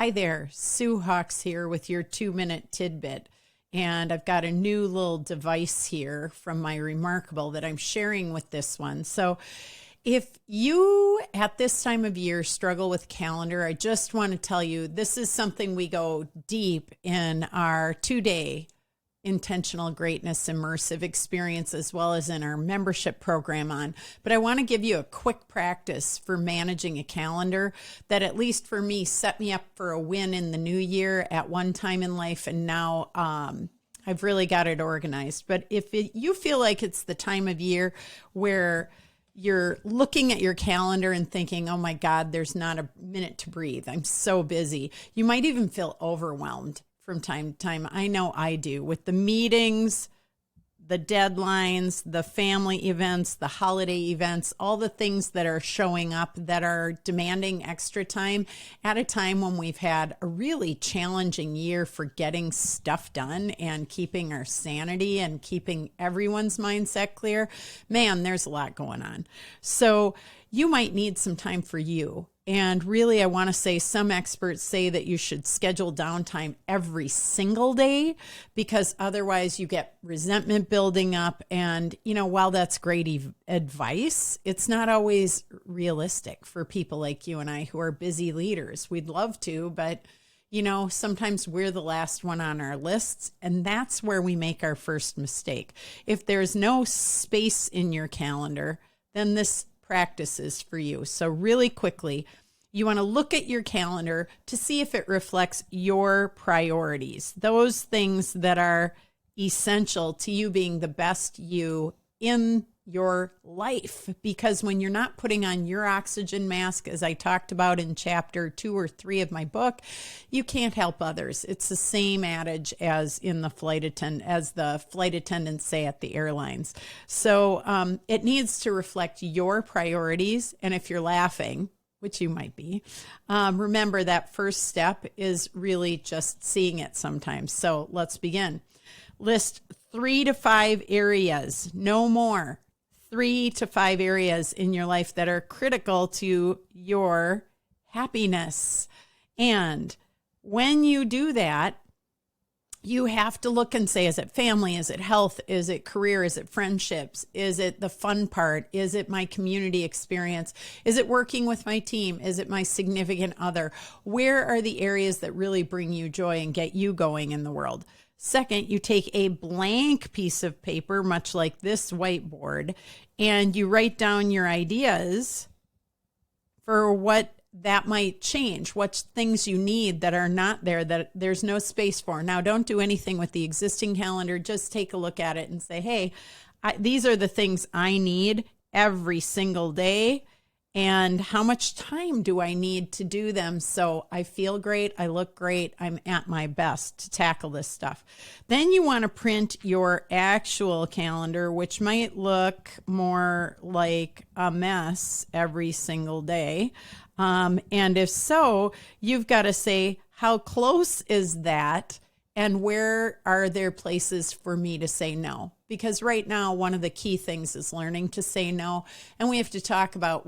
Hi there, Sue Hawks here with your 2-minute tidbit. And I've got a new little device here from my Remarkable that I'm sharing with this one. So if you at this time of year struggle with calendar, I just want to tell you this is something we go deep in our 2-day intentional greatness immersive experience, as well as in our membership program on. But I want to give you a quick practice for managing a calendar that, at least for me, set me up for a win in the new year at one time in life. And now I've really got it organized. But if you feel like it's the time of year where you're looking at your calendar and thinking, oh my God, there's not a minute to breathe, I'm so busy, you might even feel overwhelmed from time to time. I know I do, with the meetings, the deadlines, the family events, the holiday events, all the things that are showing up that are demanding extra time at a time when we've had a really challenging year for getting stuff done and keeping our sanity and keeping everyone's mindset clear. Man, there's a lot going on. So you might need some time for you. And really, I want to say some experts say that you should schedule downtime every single day, because otherwise you get resentment building up. And, while that's great advice, it's not always realistic for people like you and I who are busy leaders. We'd love to, but sometimes we're the last one on our lists, and that's where we make our first mistake. If there's no space in your calendar, then this practice is for you. So really quickly, you want to look at your calendar to see if it reflects your priorities, those things that are essential to you being the best you in your life. Because when you're not putting on your oxygen mask, as I talked about in chapter 2 or 3 of my book, you can't help others. It's the same adage as the flight attendants say at the airlines. So it needs to reflect your priorities. And if you're laughing, which you might be, remember that first step is really just seeing it sometimes. So let's begin. List 3 to 5 areas, no more. 3 to 5 areas in your life that are critical to your happiness. And when you do that, you have to look and say, is it family? Is it health? Is it career? Is it friendships? Is it the fun part? Is it my community experience? Is it working with my team? Is it my significant other? Where are the areas that really bring you joy and get you going in the world? Second, you take a blank piece of paper, much like this whiteboard, and you write down your ideas for what that might change, what things you need that are not there, that there's no space for. Now, don't do anything with the existing calendar. Just take a look at it and say, hey, these are the things I need every single day. And how much time do I need to do them so I feel great, I look great, I'm at my best to tackle this stuff? Then you want to print your actual calendar, which might look more like a mess every single day. And if so, you've got to say, how close is that? And where are there places for me to say no? Because right now, one of the key things is learning to say no. And we have to talk about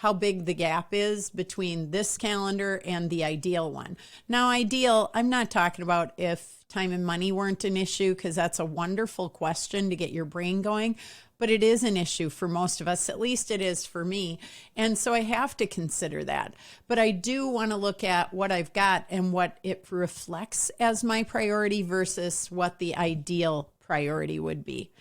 how big the gap is between this calendar and the ideal one. Now, ideal, I'm not talking about if time and money weren't an issue, because that's a wonderful question to get your brain going. But it is an issue for most of us, at least it is for me. And so I have to consider that. But I do want to look at what I've got and what it reflects as my priority versus what the ideal priority would be.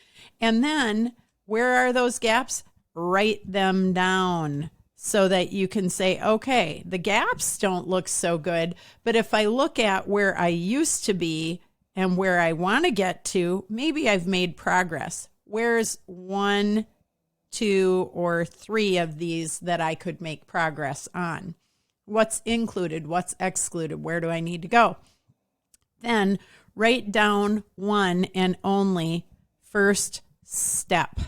And then where are those gaps? Write them down so that you can say, okay, the gaps don't look so good, but if I look at where I used to be and where I want to get to, maybe I've made progress. Where's 1, 2, or 3 of these that I could make progress on? What's included? What's excluded? Where do I need to go? Then write down one and only first step.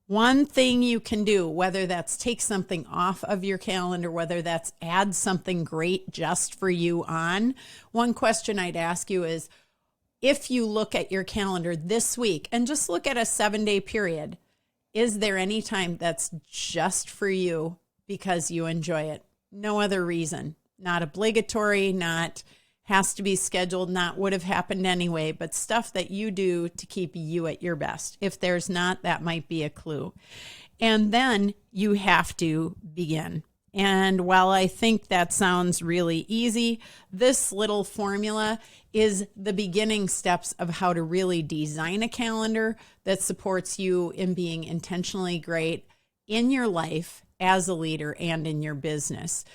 One thing you can do, whether that's take something off of your calendar, whether that's add something great just for you on. One question I'd ask you is, if you look at your calendar this week and just look at a 7-day period, is there any time that's just for you because you enjoy it? No other reason. not obligatory, not has to be scheduled, not would have happened anyway, but stuff that you do to keep you at your best. If there's not, that might be a clue. And then you have to begin. And while I think that sounds really easy, this little formula is the beginning steps of how to really design a calendar that supports you in being intentionally great in your life as a leader and in your business.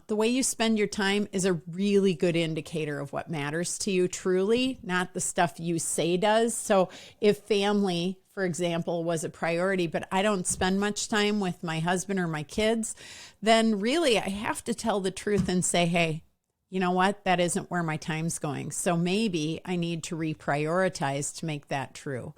The way you spend your time is a really good indicator of what matters to you truly, not the stuff you say does. So if family, for example, was a priority, but I don't spend much time with my husband or my kids, then really I have to tell the truth and say, hey, you know what? That isn't where my time's going. So maybe I need to reprioritize to make that true.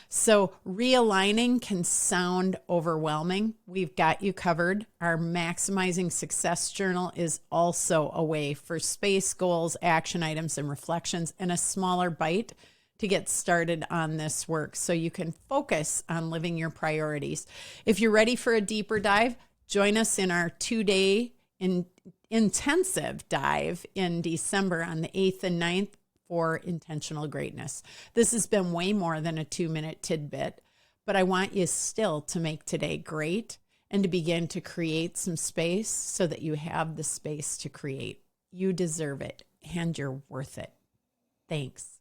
So realigning can sound overwhelming. We've got you covered. Our Maximizing Success Journal is also a way for space, goals, action items, and reflections, and a smaller bite to get started on this work so you can focus on living your priorities. If you're ready for a deeper dive, join us in our 2-day intensive dive in December on the 8th and 9th for intentional greatness. This has been way more than a 2-minute tidbit, but I want you still to make today great and to begin to create some space so that you have the space to create. You deserve it and you're worth it. Thanks.